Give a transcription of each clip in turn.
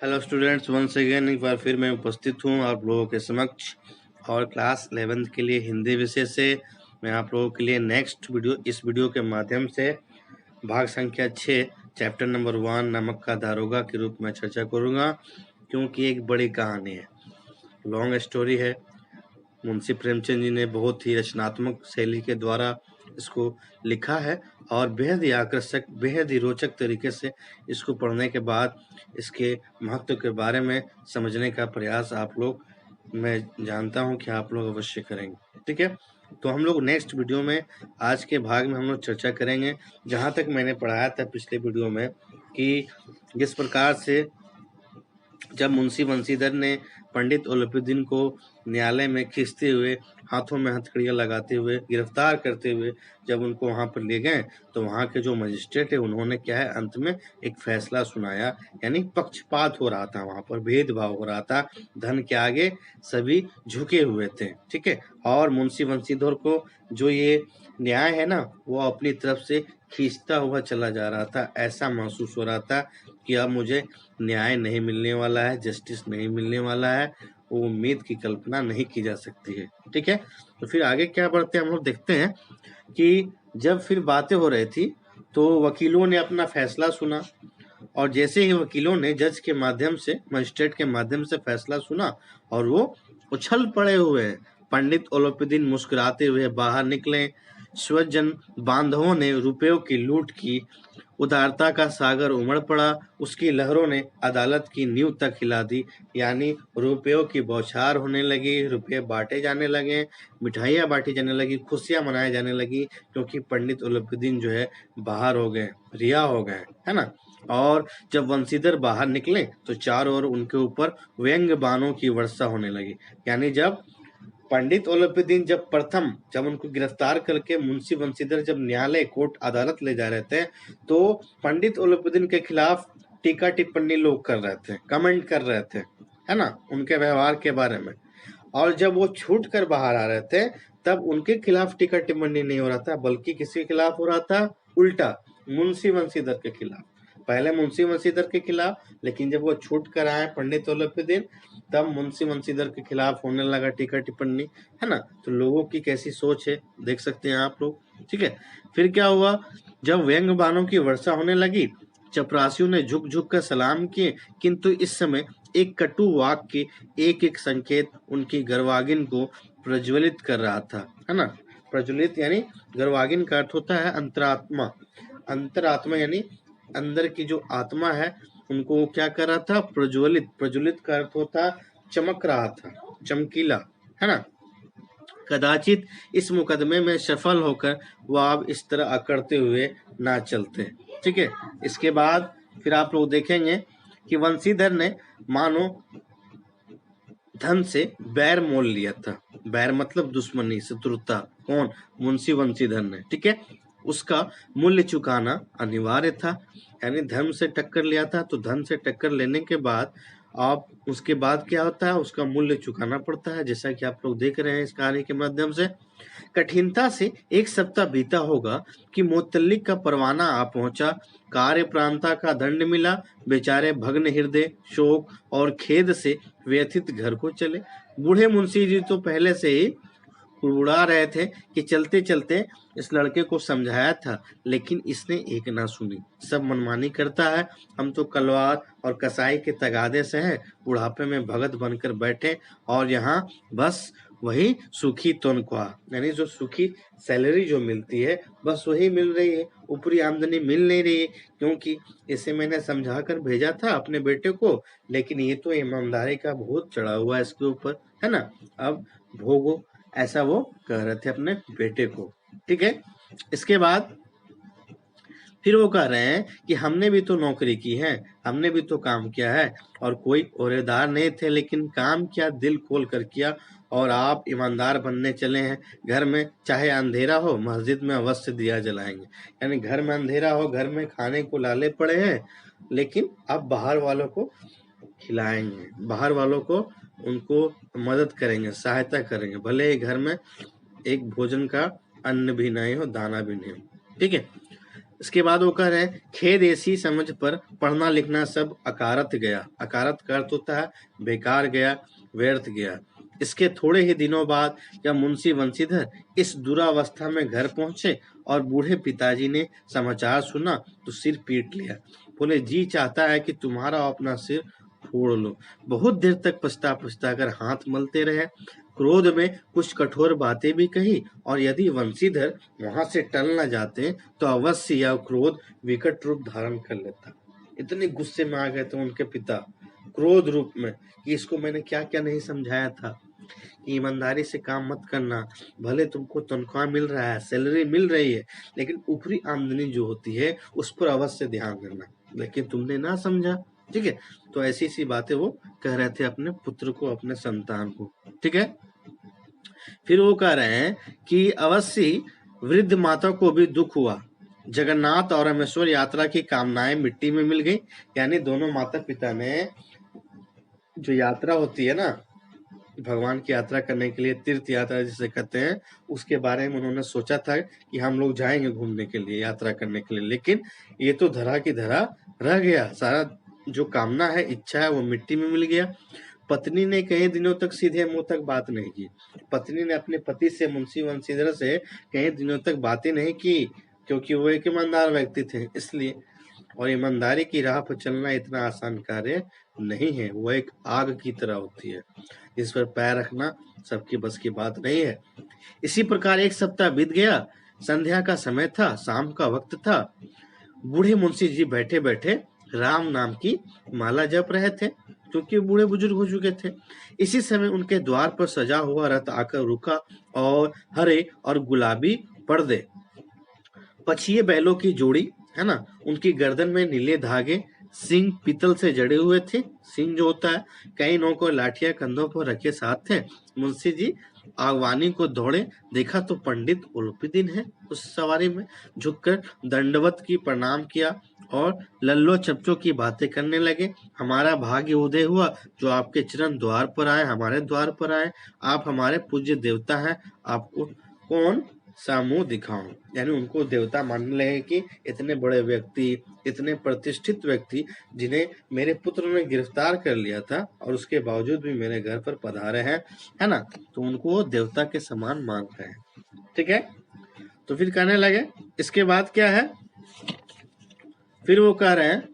Hello students, once again एक बार फिर मैं उपस्थित हूँ आप लोगों के समक्ष। और क्लास 11th के लिए हिंदी विषय से मैं आप लोगों के लिए नेक्स्ट वीडियो इस वीडियो के माध्यम से भाग संख्या 6 चैप्टर नंबर 1 नमक का दारोगा के रूप में चर्चा करूँगा, क्योंकि एक बड़ी कहानी है, लॉन्ग स्टोरी है। मुंशी प्रेमचंद जी ने बहुत ही रचनात्मक शैली के द्वारा इसको लिखा है और बेहद ही आकर्षक, बेहद ही रोचक तरीके से इसको पढ़ने के बाद इसके महत्व के बारे में समझने का प्रयास आप लोग, मैं जानता हूं कि आप लोग अवश्य करेंगे। ठीक है, तो हम लोग नेक्स्ट वीडियो में, आज के भाग में हम लोग चर्चा करेंगे जहां तक मैंने पढ़ाया था पिछले वीडियो में, कि जिस प्रकार से जब मुंशी बंशीधर ने पंडित उलूपीदीन को न्यायालय में खींचते हुए, हाथों में हथकड़ियां लगाते हुए, गिरफ्तार करते हुए जब उनको वहां पर ले गए, तो वहां के जो मजिस्ट्रेट है उन्होंने क्या है, अंत में एक फैसला सुनाया। यानी पक्षपात हो रहा था, वहां पर भेदभाव हो रहा था, धन के आगे सभी झुके हुए थे। ठीक है, और मुंशी बंशीधर को जो ये न्याय है ना, वो अपनी तरफ से खींचता हुआ चला जा रहा था। ऐसा महसूस हो रहा था कि अब मुझे न्याय नहीं मिलने वाला है, जस्टिस नहीं मिलने वाला है। वो उम्मीद की कल्पना नहीं की जा सकती है। ठीक है, तो फिर आगे क्या बढ़ते हैं हम लोग देखते हैं कि जब फिर बातें हो रही थी तो वकीलों ने अपना फैसला सुना, और जैसे ही वकीलों ने जज के माध्यम से, मजिस्ट्रेट के माध्यम से फैसला सुना, और वो उछल पड़े हुए हैं। पंडित उलूपीदीन मुस्कुराते हुए बाहर निकले। स्वजन बांधवों ने रुपयों की लूट की, उदारता का सागर उमड़ पड़ा। उसकी लहरों ने अदालत की नींव तक हिला दी। यानी रुपयों की बौछार होने लगी, रुपये बांटे जाने लगे, मिठाइयाँ बांटी जाने लगी, खुशियां मनाई जाने लगी, क्योंकि पंडित उलूपीदीन जो है बाहर हो गए, रिहा हो गए, है ना। और जब वंशीधर बाहर निकले तो चारों ओर उनके ऊपर व्यंग्य बाणों की वर्षा होने लगी। यानी जब पंडित उलूपीदीन जब उनको गिरफ्तार करके मुंशी बंशीधर जब न्यायालय, कोर्ट, अदालत ले जा रहे थे, तो पंडित उलूपीदीन के खिलाफ टीका टिप्पणी लोग कर रहे थे, कमेंट कर रहे थे, है ना, उनके व्यवहार के बारे में। और जब वो छूट कर बाहर आ रहे थे, तब उनके खिलाफ टीका टिप्पणी नहीं हो रहा था, बल्कि किसी के खिलाफ हो रहा था, उल्टा मुंशी बंशीधर के खिलाफ। पहले मुंशी बंशीधर के खिलाफ, लेकिन जब वो छूट कर आए पंडित उलूपीदीन, तब मुंशी बंशीधर के खिलाफ होने लगा टीका टिप्पणी, है ना। तो लोगों की कैसी सोच है देख सकते हैं आप लोग। ठीक है, फिर क्या हुआ, जब व्यंग्य बाणों की वर्षा होने लगी, चपरासियों ने झुक झुक कर सलाम किए, किंतु इस समय एक कटु वाक्य, एक एक संकेत उनकी गर्वागिन को प्रज्वलित कर रहा था, है ना। प्रज्वलित यानी, गर्वागिन का अर्थ होता है अंतरात्मा। अंतरात्मा यानी अंदर की जो आत्मा है, उनको क्या कर रहा था, प्रज्वलित। प्रज्वलित का अर्थ होता चमक रहा था, चमकीला, है ना। कदाचित इस मुकदमे में सफल होकर वह अब इस तरह अकड़ते हुए ना चलते। ठीक है, इसके बाद फिर आप लोग देखेंगे कि वंशीधर ने मानो धन से बैर मोल लिया था। बैर मतलब दुश्मनी, शत्रुता। कौन? मुंशी वंशीधर ने। ठीक है, उसका मूल्य चुकाना अनिवार्य था। यानी धर्म से टक्कर लिया था, तो धन से टक्कर लेने के बाद आप उसके बाद क्या होता है, उसका मूल्य चुकाना पड़ता है, जैसा कि आप लोग देख रहे हैं इस कहानी के माध्यम से। कठिनता से एक सप्ताह बीता होगा कि मुतल्लिक का परवाना आ पहुंचा। कार्य प्रांता का दंड मिला। बेचारे भग्न हृदय, शोक और खेद से व्यथित घर को चले। बूढ़े मुंशी जी तो पहले से ही उड़ा रहे थे कि चलते चलते इस लड़के को समझाया था, लेकिन इसने एक ना सुनी, सब मनमानी करता है। हम तो कलवार और कसाई के तगादे से हैं, बुढ़ापे में भगत बनकर बैठे, और यहाँ बस वही सुखी तनख्वाह, यानी जो सुखी सैलरी जो मिलती है, बस वही मिल रही है, ऊपरी आमदनी मिल नहीं रही है। क्योंकि इसे मैंने समझा कर भेजा था अपने बेटे को, लेकिन ये तो ईमानदारी का भूत चढ़ा हुआ है इसके ऊपर, है ना। अब भोगो, ऐसा वो कह रहे थे अपने बेटे को। ठीक है, इसके बाद फिर वो कह रहे हैं कि हमने भी तो नौकरी की है, हमने भी तो काम किया है, और कोई ओहदेदार नहीं थे, लेकिन काम किया, दिल खोल कर किया, और आप ईमानदार बनने चले हैं। घर में चाहे अंधेरा हो, मस्जिद में अवश्य दिया जलाएंगे। यानी घर में अंधेरा हो, घर में खाने को लाले पड़े हैं, लेकिन अब बाहर वालों को खिलाएंगे, बाहर वालों को उनको मदद करेंगे, सहायता करेंगे, भले ही घर में एक भोजन का अन्न भी नहीं हो, दाना भी नहीं हो। ठीक है, इसके बाद वो कह रहे हैं खेद ऐसी समझ पर पढ़ना लिखना सब अकारत गया। अकारत का अर्थ होता है बेकार गया, व्यर्थ गया। इसके थोड़े ही दिनों बाद जब मुंशी बंशीधर इस दुरावस्था में घर पहुंचे और बूढ़े पिताजी ने समाचार सुना तो सिर पीट लिया। बोले जी चाहता है कि तुम्हारा अपना सिर फोड़ लो। बहुत देर तक पछता पछता कर हाथ मलते रहे। क्रोध में कुछ कठोर बातें भी कही और यदि वंशीधर वहां से टल न जाते तो अवश्य यह क्रोध विकट रूप धारण कर लेता। इतने गुस्से में आ गए थे उनके पिता क्रोध रूप में कि इसको मैंने क्या क्या नहीं समझाया था कि ईमानदारी से काम मत करना, भले तुमको तनख्वाह मिल रहा है, सैलरी मिल रही है, लेकिन ऊपरी आमदनी जो होती है उस पर अवश्य ध्यान देना, लेकिन तुमने ना समझा। ठीक है, तो ऐसी सी बातें वो कह रहे थे अपने पुत्र को, अपने संतान को। ठीक है, फिर वो कह रहे हैं कि अवश्य वृद्ध माता को भी दुख हुआ। जगन्नाथ और रामेश्वर यात्रा की कामनाएं मिट्टी में मिल गई। यानी दोनों माता पिता ने जो यात्रा होती है ना, भगवान की यात्रा करने के लिए, तीर्थ यात्रा जिसे कहते हैं, उसके बारे में उन्होंने सोचा था कि हम लोग जाएंगे घूमने के लिए, यात्रा करने के लिए, लेकिन ये तो धरा की धरा रह गया। सारा जो कामना है, इच्छा है, वो मिट्टी में मिल गया। पत्नी ने कई दिनों तक सीधे मुंह तक बात नहीं की। पत्नी ने अपने पति से, मुंशी बंशीधर से कई दिनों तक बातें नहीं की, क्योंकि वो एक ईमानदार व्यक्ति थे, इसलिए। और ईमानदारी की राह पर चलना इतना आसान कार्य नहीं है, वो एक आग की तरह होती है, इस पर पैर रखना सबकी बस की बात नहीं है। इसी प्रकार एक सप्ताह बीत गया। संध्या का समय था, शाम का वक्त था। बूढ़े मुंशी जी बैठे बैठे राम नाम की माला जप रहे थे, क्योंकि बूढ़े बुजुर्ग हो चुके थे। इसी समय उनके द्वार पर सजा हुआ रथ आकर रुका और हरे और गुलाबी पर्दे, पछिए बैलों की जोड़ी है ना, उनकी गर्दन में नीले धागे, सिंह पीतल से जड़े हुए थे। सिंह जो होता है, कई नौकों लाठियां कंधों पर रखे साथ थे। मुंशी जी आगवानी को दौड़े, देखा तो पंडित उलूपीदीन है उस सवारी में। झुककर दंडवत की प्रणाम किया और लल्लो चप्चों की बातें करने लगे। हमारा भाग्य उदय हुआ जो आपके चरण द्वार पर आए, हमारे द्वार पर आए। आप हमारे पूज्य देवता हैं, आपको कौन सा मुंह दिखाऊं। यानी उनको देवता मानने लगे कि इतने बड़े व्यक्ति, इतने प्रतिष्ठित व्यक्ति, जिन्हें मेरे पुत्र ने गिरफ्तार कर लिया था और उसके बावजूद भी मेरे घर पर पधारे हैं, है ना, तो उनको देवता के समान मान रहे हैं। ठीक है, तो फिर कहने लगे, इसके बाद क्या है, फिर वो कह रहे हैं,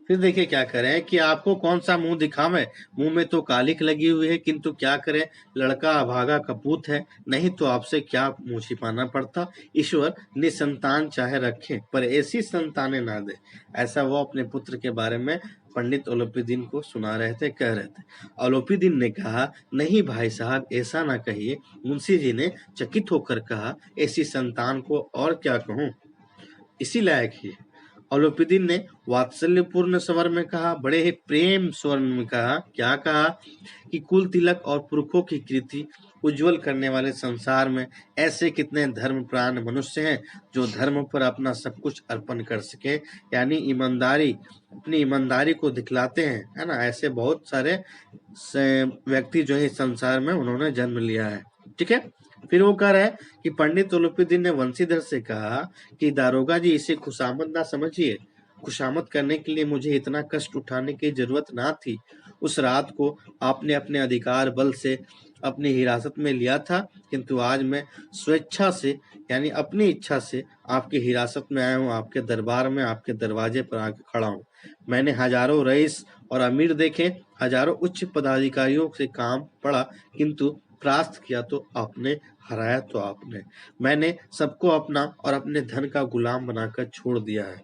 फिर देखिए क्या करें कि आपको कौन सा मुंह दिखावे। मुंह में तो कालिक लगी हुई है, किंतु क्या करें, लड़का अभागा कपूत है, नहीं तो आपसे क्या मुंह छिपाना पड़ता। ईश्वर निसंतान चाहे रखे, पर ऐसी संतानें ना दे। ऐसा वो अपने पुत्र के बारे में पंडित उलूपीदीन को सुना रहे थे, कह रहे थे। उलूपीदीन ने कहा, नहीं भाई साहब, ऐसा ना कहिए। मुंशी जी ने चकित होकर कहा, ऐसी संतान को और क्या कहूँ, इसी लायक ही। उलूपीदीन ने वात्सल्यपूर्ण स्वर में कहा, बड़े ही प्रेम स्वर में कहा, क्या कहा कि कुल तिलक और पुरखों की कीर्ति उज्जवल करने वाले संसार में ऐसे कितने धर्मप्राण मनुष्य हैं जो धर्म पर अपना सब कुछ अर्पण कर सके, यानी ईमानदारी, अपनी ईमानदारी को दिखलाते हैं, है ना। ऐसे बहुत सारे व्यक्ति जो है इस संसार में उन्होंने जन्म लिया है। ठीक है, फिर वो कह रहा है कि पंडित उलूपीदीन ने वंशीधर से कहा कि दारोगा जी, इसे खुशामद ना समझिए। खुशामद करने के लिए मुझे इतना कष्ट उठाने की जरूरत ना थी। उस रात को आपने अपने अधिकार बल से अपनी हिरासत में लिया था, किंतु आज मैं स्वेच्छा से, यानी अपनी इच्छा से आपकी हिरासत में आया हूँ, आपके दरबार में, आपके दरवाजे पर आके खड़ा हूँ। मैंने हजारों रईस और अमीर देखे, हजारों उच्च पदाधिकारियों से काम पड़ा, किंतु परास्त किया तो आपने, हराया तो आपने। मैंने सबको अपना और अपने धन का गुलाम बनाकर छोड़ दिया है।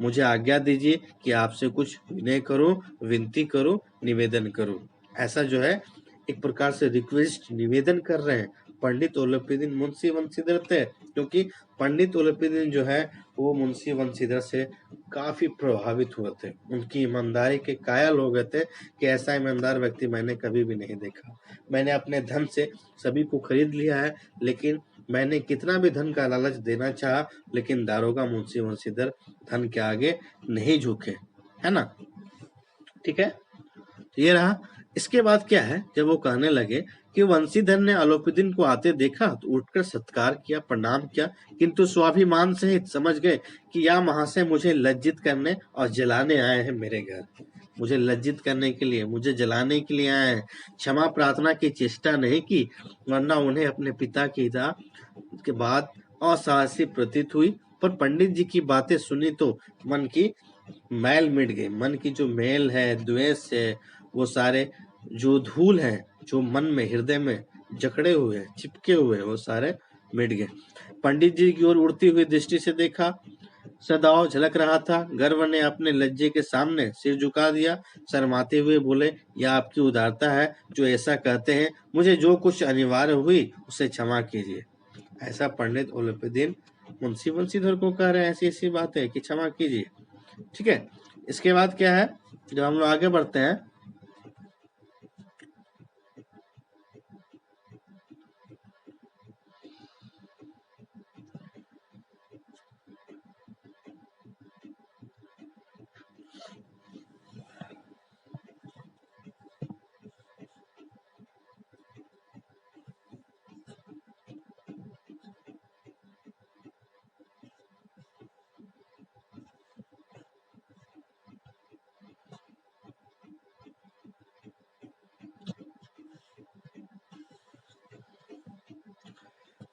मुझे आज्ञा दीजिए कि आपसे कुछ विनय करूं, विनती करूं, निवेदन करूं। ऐसा जो है एक प्रकार से रिक्वेस्ट, निवेदन कर रहे हैं। पंडित उलूपीदीन मुंशी बंशीधर थे, क्योंकि पंडित उलूपीदीन जो है वो मुंशी बंशीधर से काफी प्रभावित हुए थे। उनकी ईमानदारी के कायल हो गए थे कि ऐसा ईमानदार व्यक्ति मैंने कभी भी नहीं देखा। मैंने अपने धन से सभी को खरीद लिया है, लेकिन मैंने कितना भी धन का लालच देना चाहा, लेकिन दारोगा मुंशी बंशीधर धन के आगे नहीं झुके, है ना। ठीक है, तो ये रहा। इसके बाद क्या है, जब वो कहने लगे कि वंशीधर ने अलोपीदीन को आते देखा तो उठकर सत्कार किया, प्रणाम किया, किंतु स्वाभिमान सहित समझ गए कि या महाशय मुझे लज्जित करने और जलाने आए हैं मेरे घर, मुझे लज्जित करने के लिए, मुझे जलाने के लिए आए हैं। क्षमा प्रार्थना की चेष्टा नहीं की, वरना उन्हें अपने पिता की इदा के बाद असाहसी प्रतीत हुई। पर पंडित जी की बातें सुनी तो मन की मैल मिट गई। मन की जो मैल है, द्वेष है, वो सारे जो धूल है जो मन में, हृदय में जकड़े हुए, चिपके हुए, वो सारे मिट गए। पंडित जी की ओर उड़ती हुई दृष्टि से देखा, सदाव झलक रहा था। गर्व ने अपने लज्जे के सामने सिर झुका दिया, शर्माते हुए बोले, यह आपकी उदारता है जो ऐसा कहते हैं। मुझे जो कुछ अनिवार्य हुई उसे क्षमा कीजिए। ऐसा पंडित अलोपीदीन मुंशी वंशीधर को कह रहे हैं ऐसी ऐसी बातें कि क्षमा कीजिए। ठीक है, इसके बाद क्या है, जब हम लोग आगे बढ़ते हैं,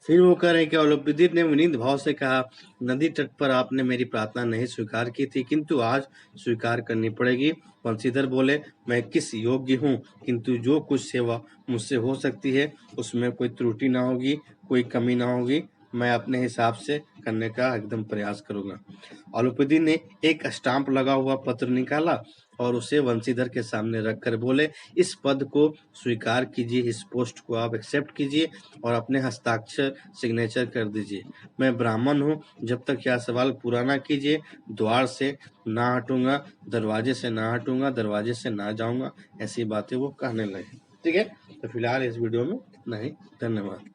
फिर वो कह रहे हैं कि अलोपीदीन ने विनीत भाव से कहा, नदी तट पर आपने मेरी प्रार्थना नहीं स्वीकार की थी, किंतु आज स्वीकार करनी पड़ेगी। वंशीधर बोले, मैं किस योग्य हूँ, किंतु जो कुछ सेवा मुझसे हो सकती है उसमें कोई त्रुटि ना होगी, कोई कमी ना होगी, मैं अपने हिसाब से करने का एकदम प्रयास करूंगा। अलोपीदीन ने एक स्टाम्प लगा हुआ पत्र निकाला और उसे वंशीधर के सामने रखकर बोले, इस पद को स्वीकार कीजिए, इस पोस्ट को आप एक्सेप्ट कीजिए और अपने हस्ताक्षर सिग्नेचर कर दीजिए। मैं ब्राह्मण हूँ, जब तक यह सवाल पूरा ना कीजिए द्वार से ना हटूंगा, दरवाजे से ना हटूंगा, दरवाजे से ना जाऊंगा। ऐसी बातें वो कहने लगे। ठीक है, तो फिलहाल इस वीडियो में इतना ही। धन्यवाद।